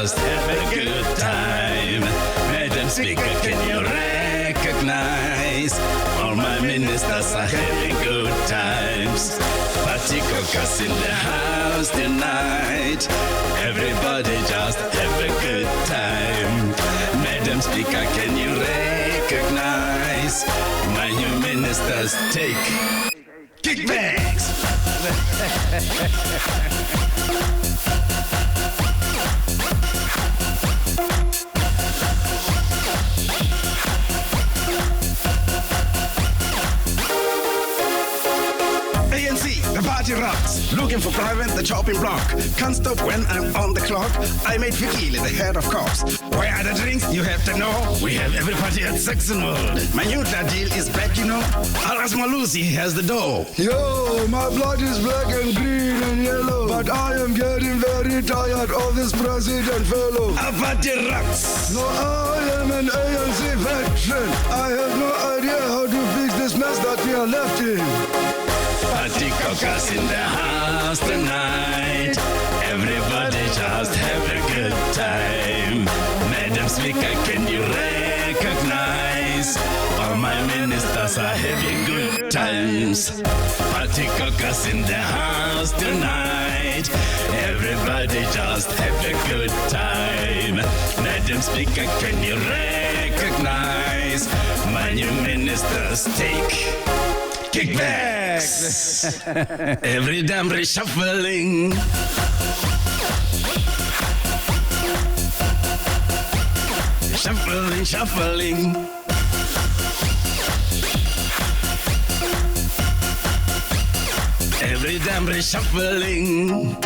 just have a good time. Madam Speaker, can you recognize? All my ministers are having good times. Party cookers in the house tonight. Everybody just have a good time. Madam Speaker, can you recognize? My new ministers take kickbacks. The party rocks. Looking for private, the chopping block. Can't stop when I'm on the clock. I made Vigil the head of cops. Where are the drinks? You have to know. We have every party at Saxon World. My new deal is back, you know. Alas Malusi has the dough. Yo, my blood is black and green and yellow. But I am getting very tired of this president fellow. Our party rocks. No, I am an ANC veteran. I have no idea how to fix this mess that we are left in. Party cockers in the house tonight. Everybody just have a good time. Madam Speaker, can you recognize? All my ministers are having good times. Party cockers in the house tonight. Everybody just have a good time. Madam Speaker, can you recognize? My new ministers take kickbacks. Every damn reshuffling. Shuffling, shuffling. Every damn reshuffling.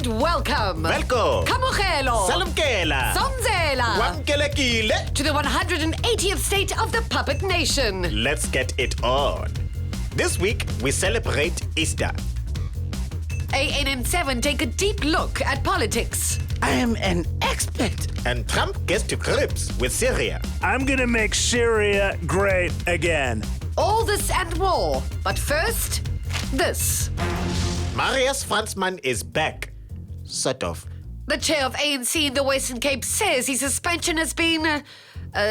Welcome. Welcome. Kamogelo. Salumkela. Sonzela. Wamkelekile. To the 180th state of the puppet nation. Let's get it on. This week, we celebrate Easter. ANN7 take a deep look at politics. I am an expert. And Trump gets to grips with Syria. I'm gonna make Syria great again. All this and more. But first, this. Marius Fransman is back. Sort of. The chair of ANC in the Western Cape says his suspension has been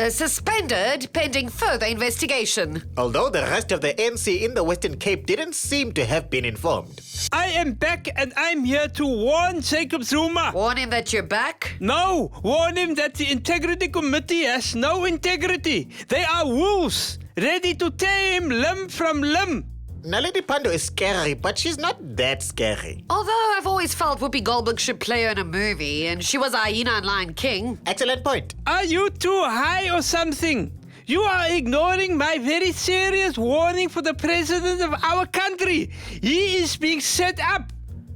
suspended pending further investigation. Although the rest of the ANC in the Western Cape didn't seem to have been informed. I am back and I'm here to warn Jacob Zuma. Warn him that you're back? No, warn him that the Integrity Committee has no integrity. They are wolves, ready to tear him limb from limb. Naledi Pandor is scary, but she's not that scary. Although I've always felt Whoopi Goldberg should play her in a movie, and she was a hyena in Lion King. Excellent point. Are you too high or something? You are ignoring my very serious warning for the president of our country. He is being set up,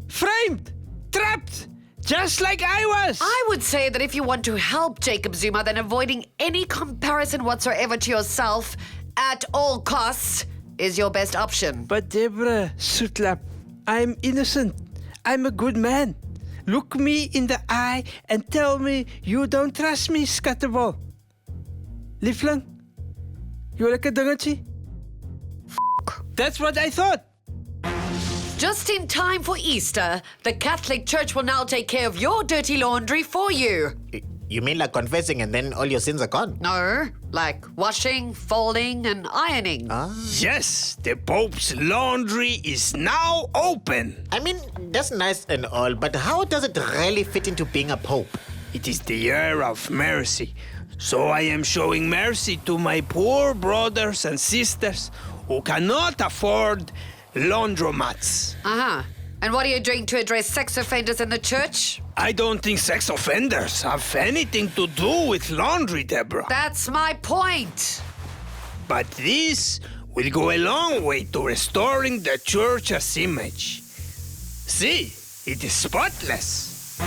framed, trapped, just like I was. I would say that if you want to help Jacob Zuma, then avoiding any comparison whatsoever to yourself at all costs is your best option. But Deborah Sutlap, I'm innocent. I'm a good man. Look me in the eye and tell me you don't trust me, Scatterball. Liefling, you like a dingetjie? That's what I thought. Just in time for Easter, the Catholic Church will now take care of your dirty laundry for you. You mean like confessing and then all your sins are gone? No, like washing, folding, and ironing. Yes, the Pope's laundry is now open. I mean, that's nice and all, but how does it really fit into being a pope? It is the year of mercy. So I am showing mercy to my poor brothers and sisters who cannot afford laundromats. Uh-huh. And what are you doing to address sex offenders in the church? I don't think sex offenders have anything to do with laundry, Deborah. That's my point. But this will go a long way to restoring the church's image. See, it is spotless.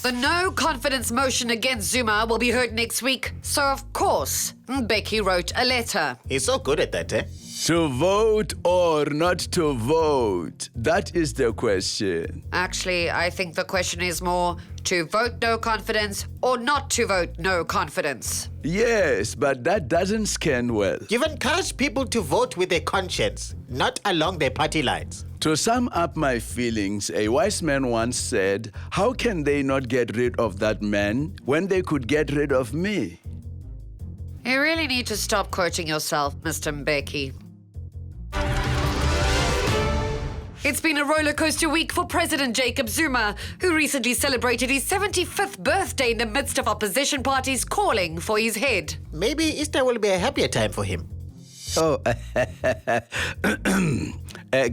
The no confidence motion against Zuma will be heard next week. So, of course, Mbeki wrote a letter. He's so good at that, eh? To vote or not to vote? That is the question. Actually, I think the question is more to vote no confidence or not to vote no confidence. Yes, but that doesn't scan well. You've encouraged people to vote with their conscience, not along their party lines. To sum up my feelings, a wise man once said, how can they not get rid of that man when they could get rid of me? You really need to stop quoting yourself, Mr. Mbeki. It's been a roller coaster week for President Jacob Zuma, who recently celebrated his 75th birthday in the midst of opposition parties calling for his head. Maybe Easter will be a happier time for him. Oh,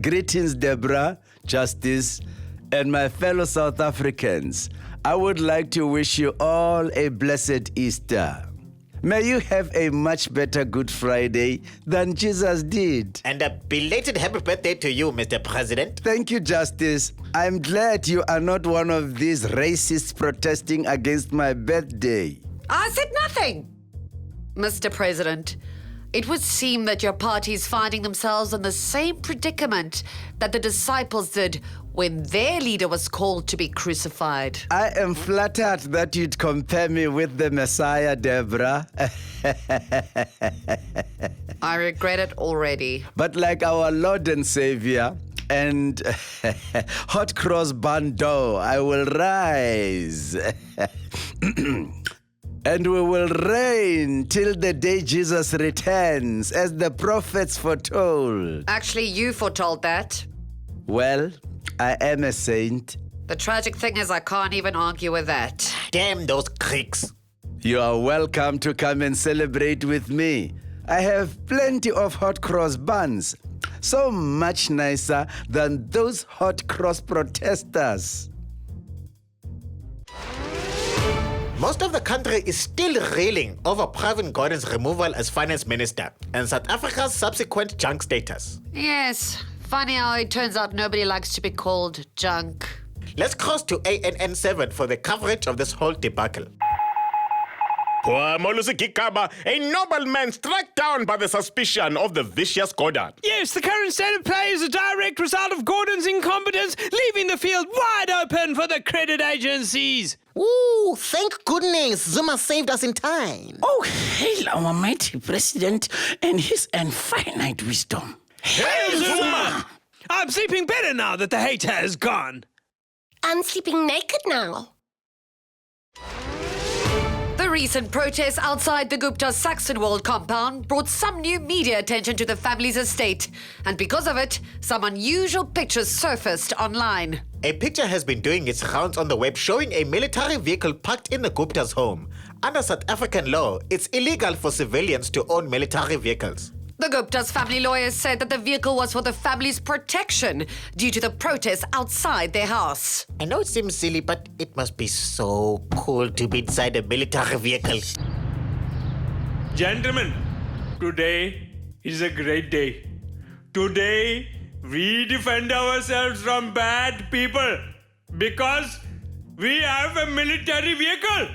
greetings, Deborah, Justice, and my fellow South Africans. I would like to wish you all a blessed Easter. May you have a much better Good Friday than Jesus did. And a belated happy birthday to you, Mr. President. Thank you, Justice. I'm glad you are not one of these racists protesting against my birthday. I said nothing. Mr. President, it would seem that your party is finding themselves in the same predicament that the disciples did when their leader was called to be crucified. I am flattered that you'd compare me with the Messiah, Deborah. I regret it already. But like our Lord and Savior and hot cross bando, I will rise. And we will reign till the day Jesus returns, as the prophets foretold. Actually, you foretold that. Well, I am a saint. The tragic thing is I can't even argue with that. Damn those Greeks. You are welcome to come and celebrate with me. I have plenty of hot cross buns, so much nicer than those hot cross protesters. Most of the country is still reeling over Pravin Gordhan's removal as finance minister and South Africa's subsequent junk status. Yes, funny how it turns out nobody likes to be called junk. Let's cross to ANN7 for the coverage of this whole debacle. A nobleman struck down by the suspicion of the vicious Gordhan. Yes, the current state of play is a direct result of Gordhan's incompetence, leaving the field wide open for the credit agencies. Ooh, thank goodness Zuma saved us in time. Oh, hail our mighty president and his infinite wisdom. Hail Zuma! I'm sleeping better now that the hater is gone. I'm sleeping naked now. The recent protests outside the Gupta Saxon World compound brought some new media attention to the family's estate. And because of it, some unusual pictures surfaced online. A picture has been doing its rounds on the web showing a military vehicle parked in the Gupta's home. Under South African law, it's illegal for civilians to own military vehicles. The Gupta's family lawyers said that the vehicle was for the family's protection due to the protests outside their house. I know it seems silly, but it must be so cool to be inside a military vehicle. Gentlemen, today is a great day. Today, we defend ourselves from bad people because we have a military vehicle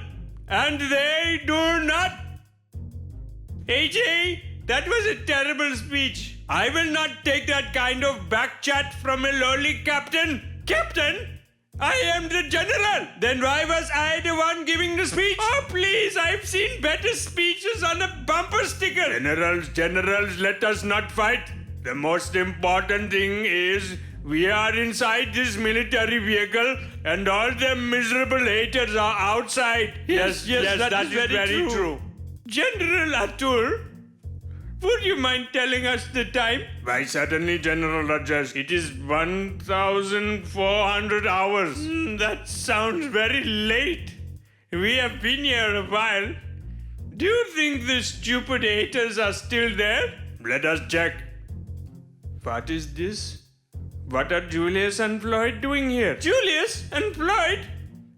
and they do not. AJ, that was a terrible speech. I will not take that kind of backchat from a lowly captain. Captain, I am the general. Then why was I the one giving the speech? Oh, please, I've seen better speeches on a bumper sticker. Generals, let us not fight. The most important thing is we are inside this military vehicle and all the miserable haters are outside. Yes, that is very true. General Atul, would you mind telling us the time? Why, certainly, General Rajesh. It is 1,400 hours. That sounds very late. We have been here a while. Do you think the stupid haters are still there? Let us check. What is this? What are Julius and Floyd doing here? Julius and Floyd?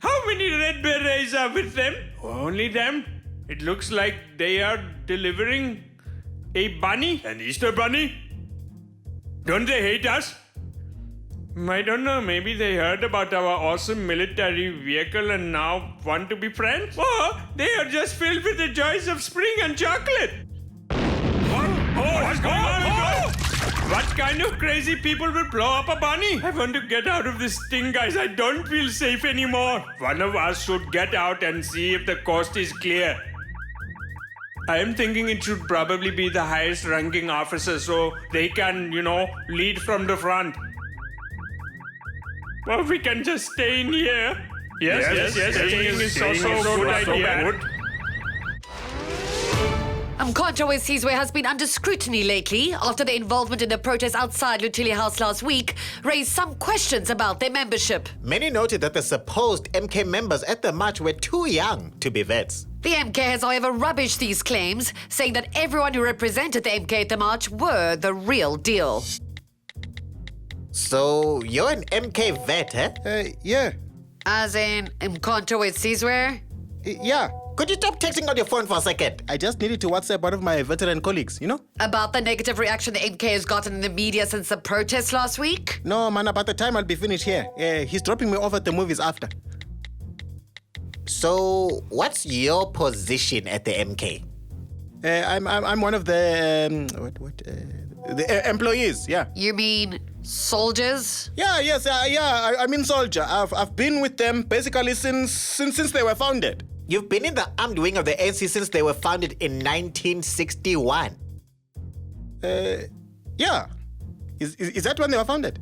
How many Red Berets are with them? Only them. It looks like they are delivering a bunny, an Easter bunny. Don't they hate us? I don't know, maybe they heard about our awesome military vehicle and now want to be friends? Or they are just filled with the joys of spring and chocolate. What's going on? What kind of crazy people will blow up a bunny? I want to get out of this thing, guys. I don't feel safe anymore. One of us should get out and see if the coast is clear. I am thinking it should probably be the highest ranking officer so they can, lead from the front. Well, we can just stay in here. Yes. Staying is also a good idea. Mkhonto Sizwe has been under scrutiny lately after their involvement in the protest outside Lutili House last week raised some questions about their membership. Many noted that the supposed MK members at the march were too young to be vets. The MK has, however, rubbished these claims, saying that everyone who represented the MK at the march were the real deal. So, you're an MK vet, eh? Yeah. As in Mkhonto Sizwe? Yeah. Could you stop texting on your phone for a second? I just needed to WhatsApp one of my veteran colleagues, About the negative reaction the MK has gotten in the media since the protest last week? No, man, about the time I'll be finished here. He's dropping me off at the movies after. So, what's your position at the MK? I'm one of the the employees. Yeah. You mean soldiers? I mean soldier. I've been with them basically since they were founded. You've been in the armed wing of the ANC since they were founded in 1961. Yeah. Is that when they were founded?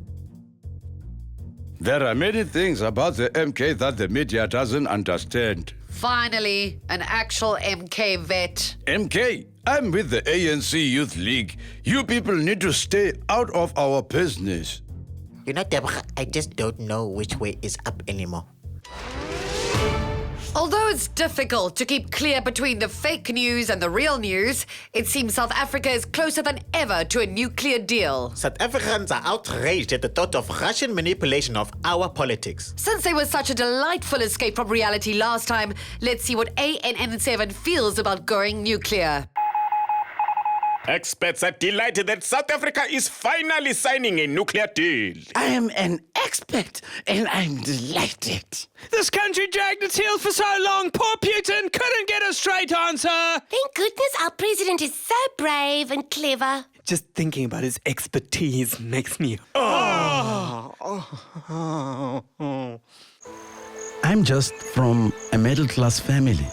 There are many things about the MK that the media doesn't understand. Finally, an actual MK vet. MK, I'm with the ANC Youth League. You people need to stay out of our business. Deborah, I just don't know which way is up anymore. Although it's difficult to keep clear between the fake news and the real news, it seems South Africa is closer than ever to a nuclear deal. South Africans are outraged at the thought of Russian manipulation of our politics. Since they were such a delightful escape from reality last time, let's see what ANN7 feels about going nuclear. Experts are delighted that South Africa is finally signing a nuclear deal. I am an expert and I'm delighted. This country dragged its heels for so long. Poor Putin couldn't get a straight answer. Thank goodness our president is so brave and clever. Just thinking about his expertise makes me... I'm just from a middle-class family.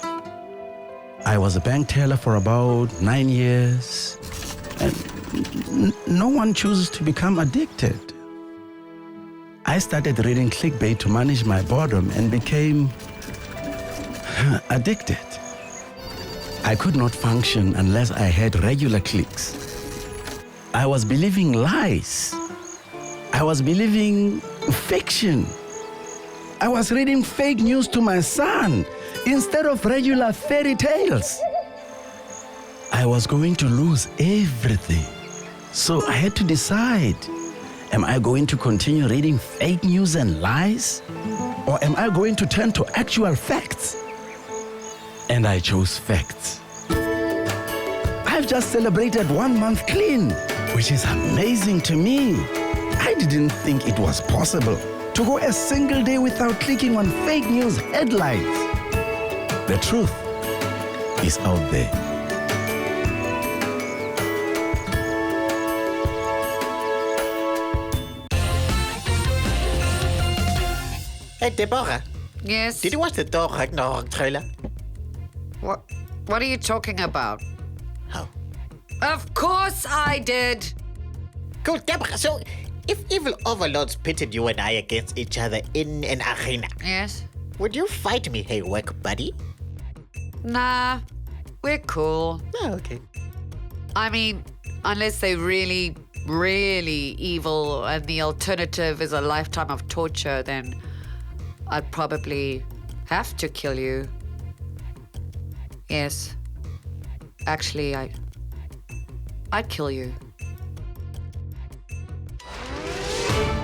I was a bank teller for about 9 years, and no one chooses to become addicted. I started reading clickbait to manage my boredom and became addicted. I could not function unless I had regular clicks. I was believing lies. I was believing fiction. I was reading fake news to my son instead of regular fairy tales. I was going to lose everything. So I had to decide, am I going to continue reading fake news and lies? Or am I going to turn to actual facts? And I chose facts. I've just celebrated 1 month clean, which is amazing to me. I didn't think it was possible to go a single day without clicking on fake news headlines. The truth is out there. Hey, Deborah. Yes? Did you watch the Thor Ragnarok trailer? What are you talking about? How? Of course I did. Cool, Deborah. So, if evil overlords pitted you and I against each other in an arena, Yes? would you fight me, hey work buddy? Nah, we're cool. Oh, okay. I mean, unless they're really, really evil and the alternative is a lifetime of torture, then I'd probably have to kill you. Yes. Actually, I'd kill you.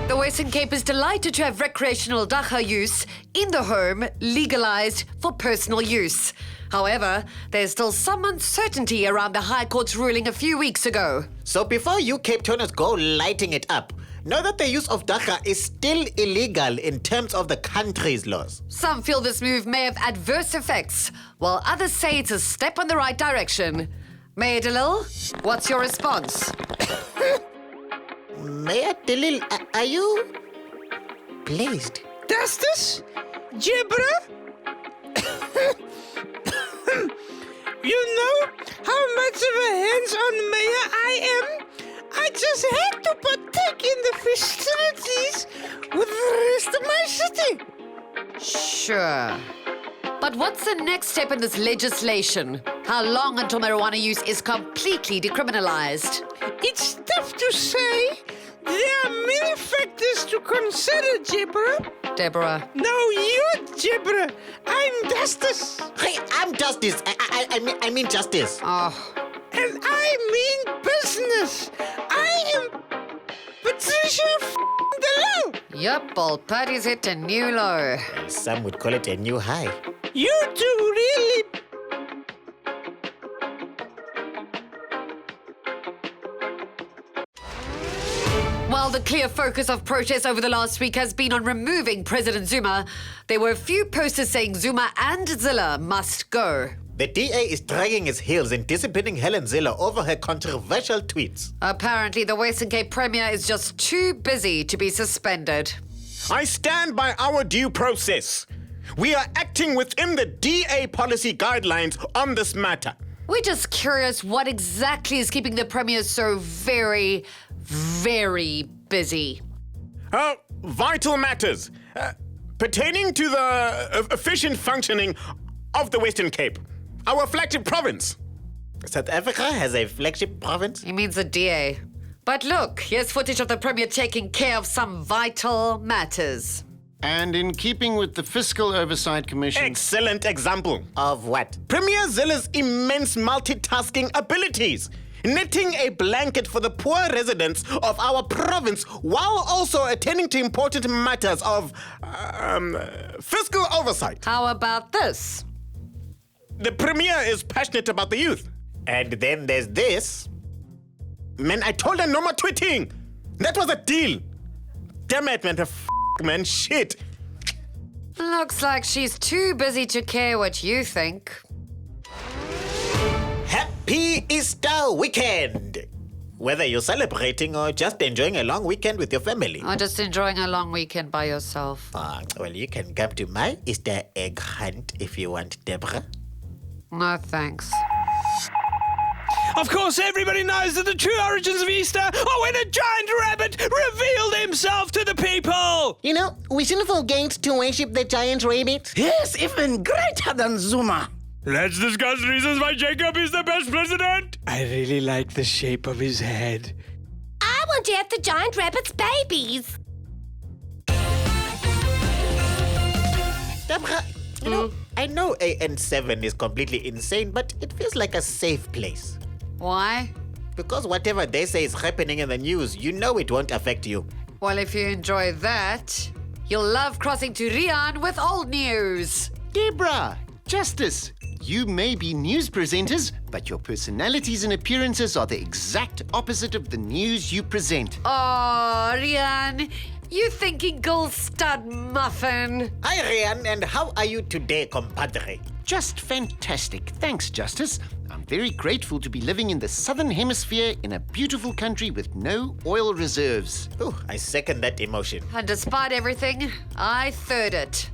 The Western Cape is delighted to have recreational dagga use in the home legalized for personal use. However, there's still some uncertainty around the High Court's ruling a few weeks ago. So before you Cape Towners go lighting it up, know that the use of dacha is still illegal in terms of the country's laws. Some feel this move may have adverse effects, while others say it's a step in the right direction. Mayor Zille, what's your response? Mayor Dalil, are you pleased? Justice? Jibra? You know how much of a hands-on mayor I am? I just had to partake in the festivities with the rest of my city. Sure. But what's the next step in this legislation? How long until marijuana use is completely decriminalized? It's tough to say. There are many factors to consider, Jibra. Deborah. No, you're Jibra. I'm Justice. Hey, I'm Justice. I mean Justice. Oh. And I mean business. I am Patricia the Law. Yup, old Patty's hit a new low. Well, some would call it a new high. You two really... While the clear focus of protests over the last week has been on removing President Zuma, there were a few posters saying Zuma and Zille must go. The DA is dragging its heels in disciplining Helen Zille over her controversial tweets. Apparently, the Western Cape Premier is just too busy to be suspended. I stand by our due process. We are acting within the DA policy guidelines on this matter. We're just curious what exactly is keeping the Premier so very, very busy. Vital matters pertaining to the efficient functioning of the Western Cape, our flagship province. South Africa has a flagship province? He means the DA. But look, here's footage of the Premier taking care of some vital matters. And in keeping with the Fiscal Oversight Commission... Excellent example. Of what? Premier Zille's immense multitasking abilities, knitting a blanket for the poor residents of our province while also attending to important matters of fiscal oversight. How about this? The Premier is passionate about the youth. And then there's this. Man, I told her no more tweeting. That was a deal. Damn it, man. Man, shit. Looks like she's too busy to care what you think. Happy Easter weekend! Whether you're celebrating or just enjoying a long weekend with your family. Or just enjoying a long weekend by yourself. Well, you can come to my Easter egg hunt if you want, Deborah. No, thanks. Of course, everybody knows that the true origins of Easter are when a giant rabbit revealed himself to the people. You know, we shouldn't forget to worship the giant rabbit. Yes, even greater than Zuma. Let's discuss reasons why Jacob is the best president. I really like the shape of his head. I want to have the giant rabbit's babies. Deborah, you know, I know AN7 is completely insane, but it feels like a safe place. Why? Because whatever they say is happening in the news, you know it won't affect you. Well, if you enjoy that, you'll love crossing to Rian with old news. Deborah, Justice, you may be news presenters, but your personalities and appearances are the exact opposite of the news you present. Oh, Rian, you thinking gold stud muffin. Hi, Rian, and how are you today, compadre? Just fantastic. Thanks, Justice. I'm very grateful to be living in the southern hemisphere in a beautiful country with no oil reserves. Oh, I second that emotion. And despite everything, I third it.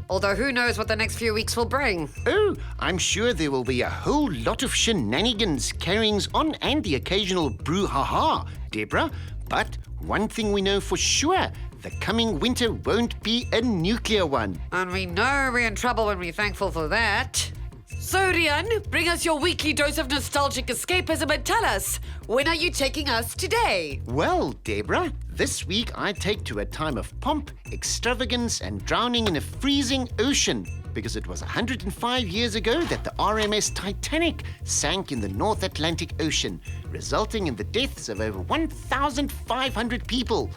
Although who knows what the next few weeks will bring. Oh, I'm sure there will be a whole lot of shenanigans, carryings on, and the occasional brouhaha, Deborah. But one thing we know for sure, the coming winter won't be a nuclear one. And we know we're in trouble when we're thankful for that. So, Rian, bring us your weekly dose of nostalgic escapism and tell us, when are you taking us today? Well, Deborah, this week I take to a time of pomp, extravagance, and drowning in a freezing ocean, because it was 105 years ago that the RMS Titanic sank in the North Atlantic Ocean, resulting in the deaths of over 1,500 people.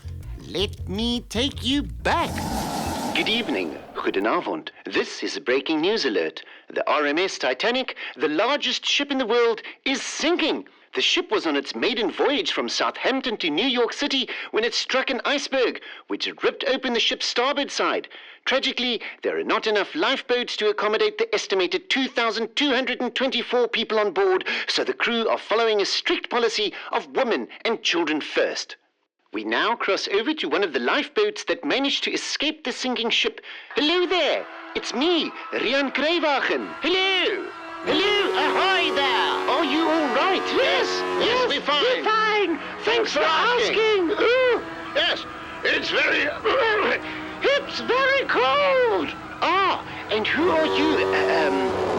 Let me take you back. Good evening. Goedenavond. This is a breaking news alert. The RMS Titanic, the largest ship in the world, is sinking. The ship was on its maiden voyage from Southampton to New York City when it struck an iceberg, which ripped open the ship's starboard side. Tragically, there are not enough lifeboats to accommodate the estimated 2,224 people on board, so the crew are following a strict policy of women and children first. We now cross over to one of the lifeboats that managed to escape the sinking ship. Hello there, it's me, Rian Kruiwagen. Hello! Hello, ahoy there! Are you all right? Yes, we're fine. We're fine. Thanks for asking. Yes, it's very cold. Ah, and who are you,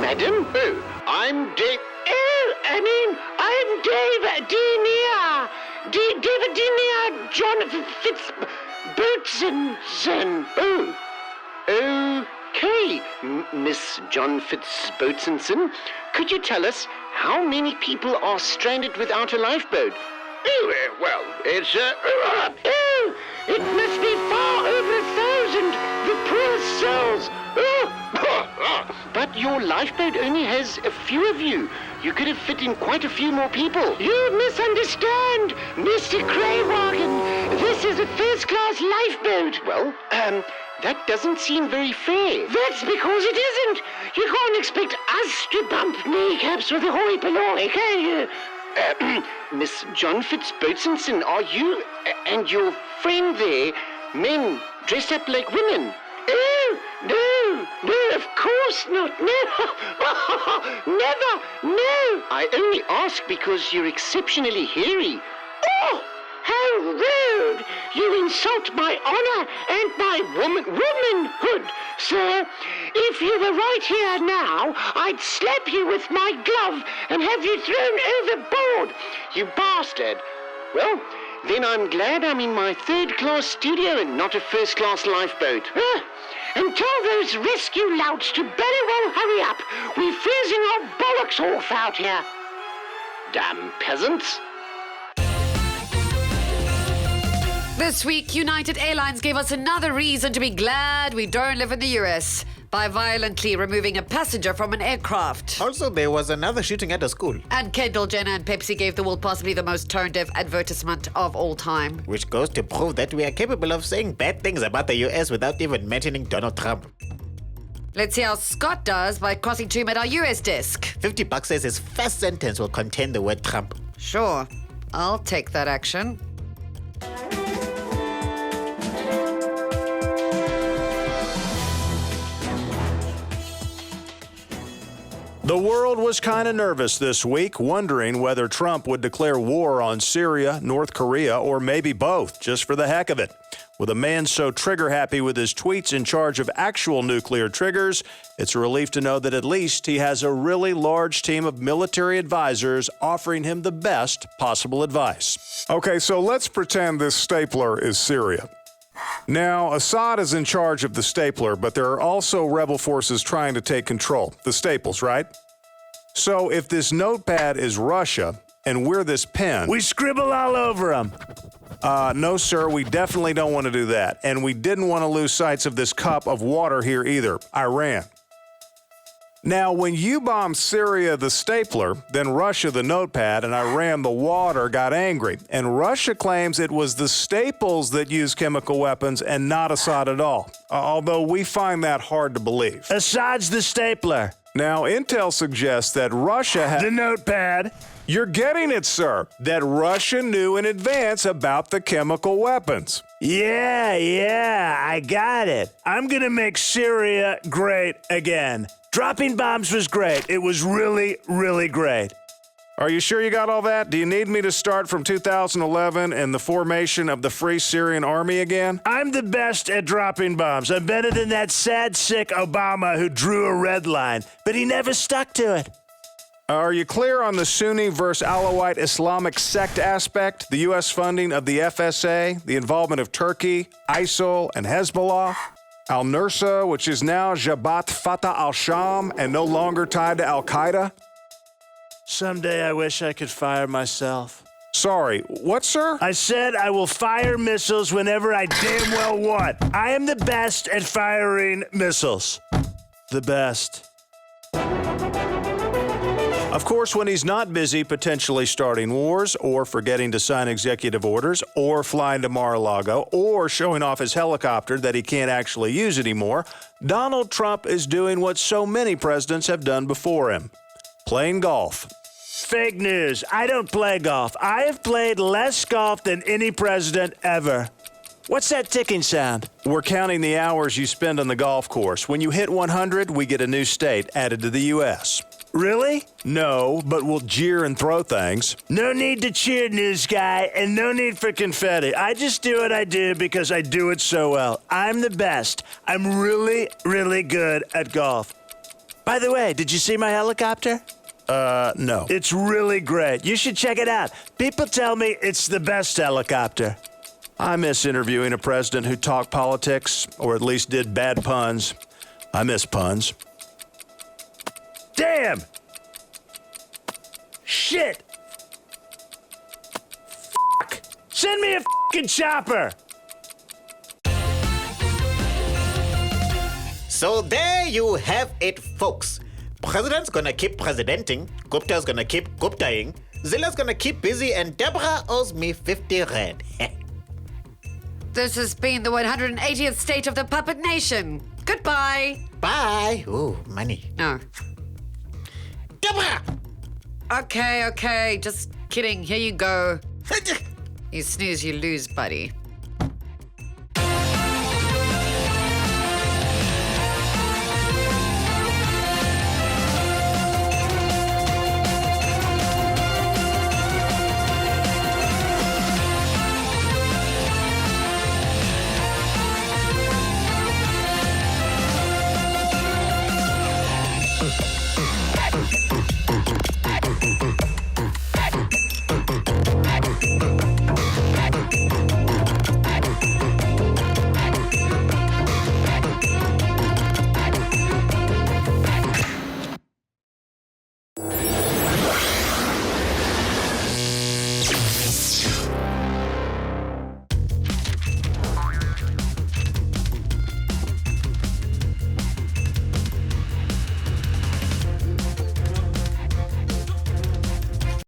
madam? Oh, I'm Dave. I'm Dave Denia. David Denia, John Fitzboatson. Oh, okay, Miss John Fitzboatson. Could you tell us how many people are stranded without a lifeboat? Well, it's it must be far over 1,000. The poor souls. But your lifeboat only has a few of you. You could have fit in quite a few more people. You misunderstand, Mr. Kruiwagen. This is a first-class lifeboat. Well, that doesn't seem very fair. That's because it isn't. You can't expect us to bump kneecaps with a hoi polloi, can you? Miss John Fitzboatson, are you and your friend there men dressed up like women? Oh, no, of course not. No, never, no. I only ask because you're exceptionally hairy. Oh, how rude! You insult my honor and my womanhood, sir. If you were right here now, I'd slap you with my glove and have you thrown overboard. You bastard. Well, then I'm glad I'm in my third-class studio and not a first-class lifeboat. And tell those rescue louts to very well hurry up. We're freezing our bollocks off out here. Damn peasants. This week, United Airlines gave us another reason to be glad we don't live in the US by violently removing a passenger from an aircraft. Also, there was another shooting at a school. And Kendall Jenner and Pepsi gave the world possibly the most tone-deaf advertisement of all time. Which goes to prove that we are capable of saying bad things about the US without even mentioning Donald Trump. Let's see how Scott does by crossing to him at our US desk. $50 says his first sentence will contain the word Trump. Sure, I'll take that action. The world was kind of nervous this week, wondering whether Trump would declare war on Syria, North Korea, or maybe both, just for the heck of it. With a man so trigger-happy with his tweets in charge of actual nuclear triggers, it's a relief to know that at least he has a really large team of military advisors offering him the best possible advice. Okay, so let's pretend this stapler is Syria. Now, Assad is in charge of the stapler, but there are also rebel forces trying to take control. The staples, right? So if this notepad is Russia, and we're this pen... We scribble all over them. No, sir, we definitely don't want to do that. And we didn't want to lose sight of this cup of water here either, Iran. Now, when you bombed Syria, the stapler, then Russia, the notepad, and Iran, the water, got angry. And Russia claims it was the staples that used chemical weapons and not Assad at all. Although we find that hard to believe. Assad's the stapler. Now, intel suggests that Russia had... The notepad. You're getting it, sir. That Russia knew in advance about the chemical weapons. Yeah, I got it. I'm gonna make Syria great again. Dropping bombs was great. It was really, really great. Are you sure you got all that? Do you need me to start from 2011 and the formation of the Free Syrian Army again? I'm the best at dropping bombs. I'm better than that sad, sick Obama who drew a red line, but he never stuck to it. Are you clear on the Sunni versus Alawite Islamic sect aspect, the U.S. funding of the FSA, the involvement of Turkey, ISIL, and Hezbollah? Al-Nusra, which is now Jabhat Fatah al-Sham and no longer tied to Al-Qaeda? Someday I wish I could fire myself. Sorry, what, sir? I said I will fire missiles whenever I damn well want. I am the best at firing missiles. The best. Of course, when he's not busy potentially starting wars or forgetting to sign executive orders or flying to Mar-a-Lago or showing off his helicopter that he can't actually use anymore, Donald Trump is doing what so many presidents have done before him, playing golf. Fake news. I don't play golf. I have played less golf than any president ever. What's that ticking sound? We're counting the hours you spend on the golf course. When you hit 100, we get a new state added to the U.S. Really? No, but we'll jeer and throw things. No need to cheer, news guy, and no need for confetti. I just do what I do because I do it so well. I'm the best. I'm really, really good at golf. By the way, did you see my helicopter? No. It's really great. You should check it out. People tell me it's the best helicopter. I miss interviewing a president who talked politics, or at least did bad puns. I miss puns. Damn! Shit! Fuck! Send me a fucking chopper! So there you have it, folks. President's gonna keep presidenting, Gupta's gonna keep Guptaing, Zille's gonna keep busy, and Deborah owes me 50 rand. This has been the 180th state of the Puppet Nation. Goodbye. Bye. Ooh, money. No. Deborah! Okay. Just kidding. Here you go. You snooze, you lose, buddy.